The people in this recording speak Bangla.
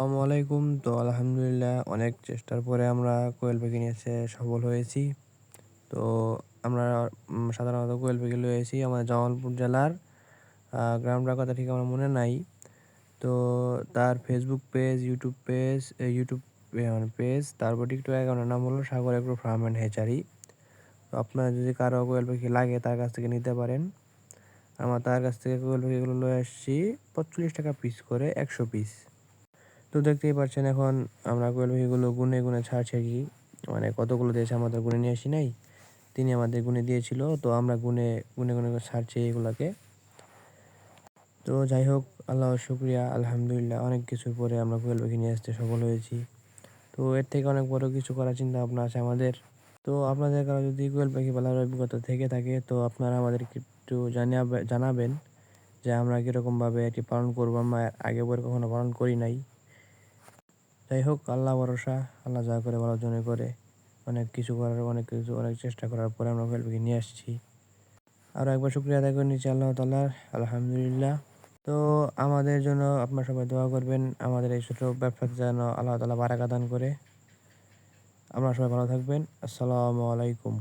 আসসালামু আলাইকুম। তো আলহামদুলিল্লাহ অনেক চেষ্টার পরে আমরা কোয়েল পাখি নিয়ে এসে সফল হয়েছি। তো আমরা সাধারণত কোয়েল পাখি লয়ে আইছি আমাদের জামালপুর জেলার গ্রামটার কথা ঠিক আমার মনে নাই। তো তার Facebook page, YouTube page, YouTube মানে পেজ, তারপর টিকটক অ্যাকাউন্টের নাম হলো সাগর এগ্রো ফার্ম অ্যান্ড হ্যাচারি। তো আপনার যদি কারো কোয়েল পাখি লাগে তার কাছ থেকে নিতে পারেন। আমরা তার কাছ থেকে কোয়েল পাখিগুলো লয়ে আসছি ৪৫ টাকা পিস করে ১০০ পিস। তো দেখতেই পাচ্ছেন এখন আমরা কোয়েল পাখিগুলো গুনে গুনে ছাড়ছি আর কি। মানে কতগুলো দিয়েছে আমাদের গুনে নিয়ে আসি নাই। তিনি আমাদের গুনে দিয়েছিল। তো আমরা গুনে গুনে গুনে করে ছাড়ছি এগুলাকে। তো যাই হোক আল্লাহর শুকরিয়া আলহামদুলিল্লাহ অনেক কিছুর পরে আমরা কোয়েল পাখি নিয়ে আসতে সফল হয়েছি। তো এর থেকে অনেক বড় কিছু করার চিন্তা ভাবনা আছে আমাদের। তো আপনাদের কারো যদি কোয়েল পাখি পালার অভিজ্ঞতা থেকে থাকে তো আপনারা আমাদেরকে একটু জানাবেন যে আমরা কীরকমভাবে এটি পালন করবো। আমরা আগে পরে কখনো পালন করি নাই। যাই হোক আল্লাহ ভরসা, আল্লাহ যা করে ভালোর জন্য করে। অনেক চেষ্টা করার পরে আমরা কোয়েল পাখি নিয়ে আসছি। আরও একবার শুকরিয়া আদায় করে নিচ্ছি আল্লাহ তাআলার, আলহামদুলিল্লাহ। তো আমাদের জন্য আপনারা সবাই দোয়া করবেন। আমাদের এই ছোট ব্যবসাতে যেন আল্লাহ তাআলা বারাকা দান করে। আপনারা সবাই ভালো থাকবেন। আসসালামু আলাইকুম।